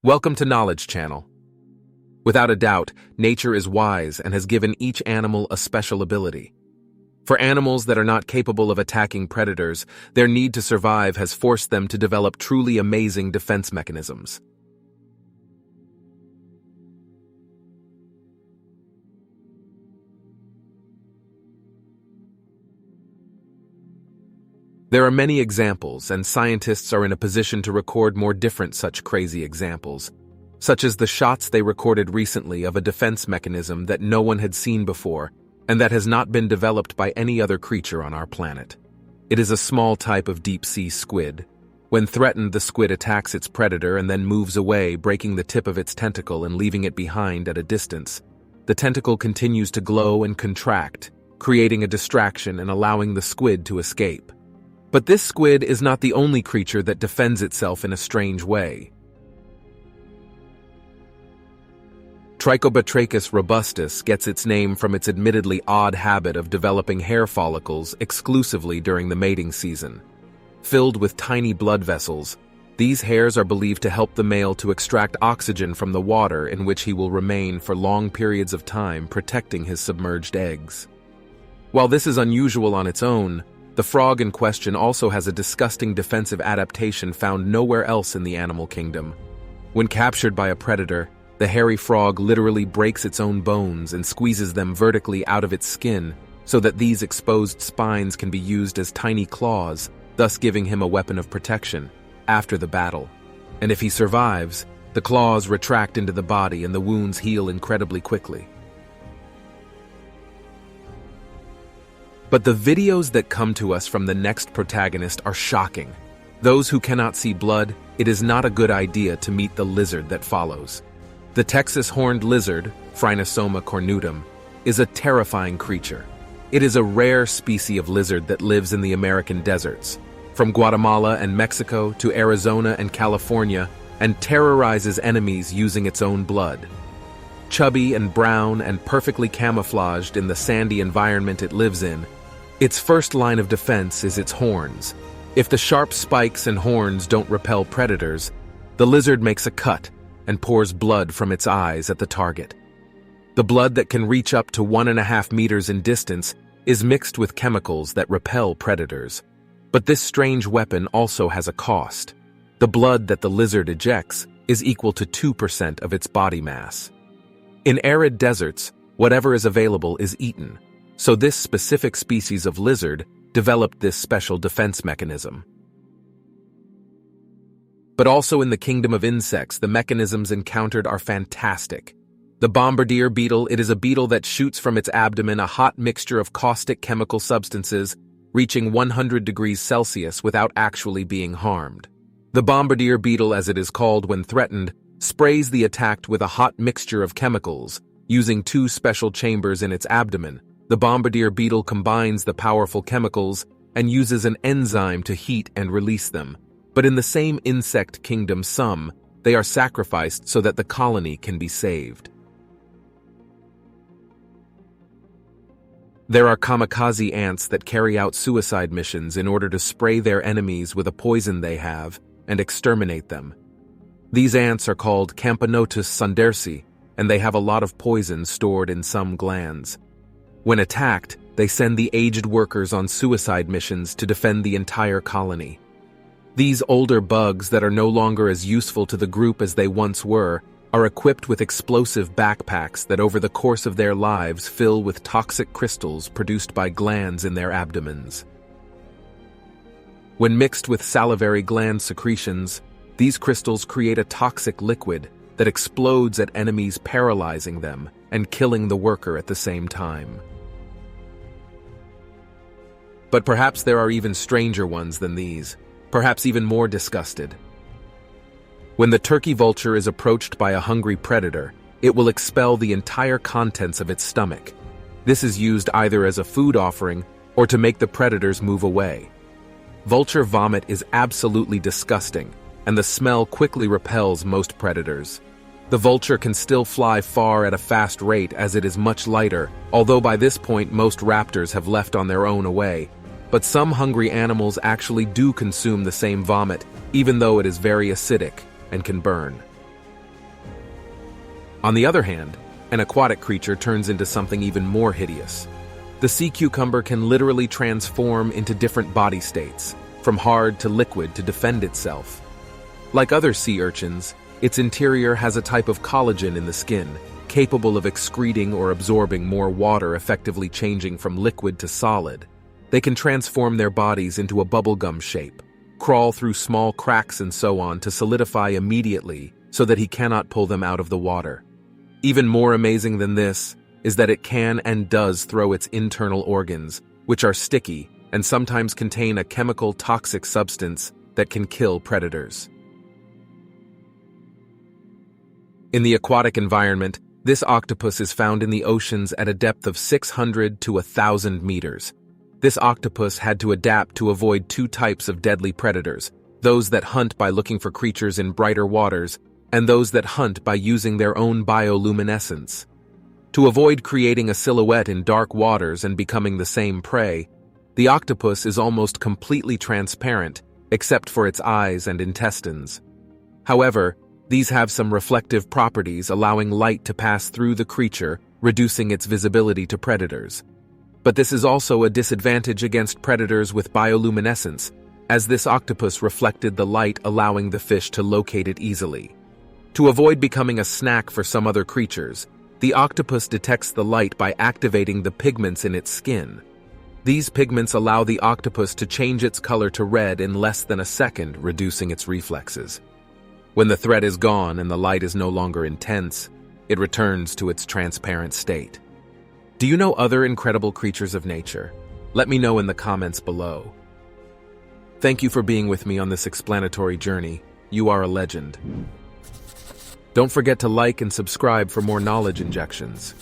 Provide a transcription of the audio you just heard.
Welcome to Knowledge Channel. Without a doubt, nature is wise and has given each animal a special ability. For animals that are not capable of attacking predators, their need to survive has forced them to develop truly amazing defense mechanisms. There are many examples, and scientists are in a position to record more different such crazy examples, such as the shots they recorded recently of a defense mechanism that no one had seen before and that has not been developed by any other creature on our planet. It is a small type of deep-sea squid. When threatened, the squid attacks its predator and then moves away, breaking the tip of its tentacle and leaving it behind at a distance. The tentacle continues to glow and contract, creating a distraction and allowing the squid to escape. But this squid is not the only creature that defends itself in a strange way. Trichobatrachus robustus gets its name from its admittedly odd habit of developing hair follicles exclusively during the mating season. Filled with tiny blood vessels, these hairs are believed to help the male to extract oxygen from the water in which he will remain for long periods of time, protecting his submerged eggs. While this is unusual on its own, the frog in question also has a disgusting defensive adaptation found nowhere else in the animal kingdom. When captured by a predator, the hairy frog literally breaks its own bones and squeezes them vertically out of its skin so that these exposed spines can be used as tiny claws, thus giving him a weapon of protection after the battle. And if he survives, the claws retract into the body and the wounds heal incredibly quickly. But the videos that come to us from the next protagonist are shocking. Those who cannot see blood, it is not a good idea to meet the lizard that follows. The Texas horned lizard, Phrynosoma cornutum, is a terrifying creature. It is a rare species of lizard that lives in the American deserts, from Guatemala and Mexico to Arizona and California, and terrorizes enemies using its own blood. Chubby and brown and perfectly camouflaged in the sandy environment it lives in, its first line of defense is its horns. If the sharp spikes and horns don't repel predators, the lizard makes a cut and pours blood from its eyes at the target. The blood that can reach up to 1.5 meters in distance is mixed with chemicals that repel predators. But this strange weapon also has a cost. The blood that the lizard ejects is equal to 2% of its body mass. In arid deserts, whatever is available is eaten, so this specific species of lizard developed this special defense mechanism. But also in the kingdom of insects, the mechanisms encountered are fantastic. The bombardier beetle, it is a beetle that shoots from its abdomen a hot mixture of caustic chemical substances, reaching 100 degrees Celsius without actually being harmed. The bombardier beetle, as it is called when threatened, sprays the attacked with a hot mixture of chemicals. Using 2 special chambers in its abdomen, the bombardier beetle combines the powerful chemicals and uses an enzyme to heat and release them. But in the same insect kingdom, they are sacrificed so that the colony can be saved. There are kamikaze ants that carry out suicide missions in order to spray their enemies with a poison they have and exterminate them. These ants are called Camponotus sundersi, and they have a lot of poison stored in some glands. When attacked, they send the aged workers on suicide missions to defend the entire colony. These older bugs that are no longer as useful to the group as they once were are equipped with explosive backpacks that over the course of their lives fill with toxic crystals produced by glands in their abdomens. When mixed with salivary gland secretions, these crystals create a toxic liquid that explodes at enemies, paralyzing them and killing the worker at the same time. But perhaps there are even stranger ones than these, perhaps even more disgusted. When the turkey vulture is approached by a hungry predator, it will expel the entire contents of its stomach. This is used either as a food offering or to make the predators move away. Vulture vomit is absolutely disgusting, and the smell quickly repels most predators. The vulture can still fly far at a fast rate as it is much lighter, although by this point most raptors have left on their own away. But some hungry animals actually do consume the same vomit, even though it is very acidic and can burn. On the other hand, an aquatic creature turns into something even more hideous. The sea cucumber can literally transform into different body states, from hard to liquid, to defend itself. Like other sea urchins, its interior has a type of collagen in the skin, capable of excreting or absorbing more water, effectively changing from liquid to solid. They can transform their bodies into a bubblegum shape, crawl through small cracks and so on to solidify immediately so that he cannot pull them out of the water. Even more amazing than this is that it can and does throw its internal organs, which are sticky and sometimes contain a chemical toxic substance that can kill predators. In the aquatic environment, this octopus is found in the oceans at a depth of 600 to 1,000 meters. This octopus had to adapt to avoid two types of deadly predators, those that hunt by looking for creatures in brighter waters, and those that hunt by using their own bioluminescence. To avoid creating a silhouette in dark waters and becoming the same prey, the octopus is almost completely transparent, except for its eyes and intestines. However, these have some reflective properties, allowing light to pass through the creature, reducing its visibility to predators. But this is also a disadvantage against predators with bioluminescence, as this octopus reflected the light, allowing the fish to locate it easily. To avoid becoming a snack for some other creatures, the octopus detects the light by activating the pigments in its skin. These pigments allow the octopus to change its color to red in less than a second, reducing its reflexes. When the threat is gone and the light is no longer intense, it returns to its transparent state. Do you know other incredible creatures of nature? Let me know in the comments below. Thank you for being with me on this explanatory journey. You are a legend. Don't forget to like and subscribe for more knowledge injections.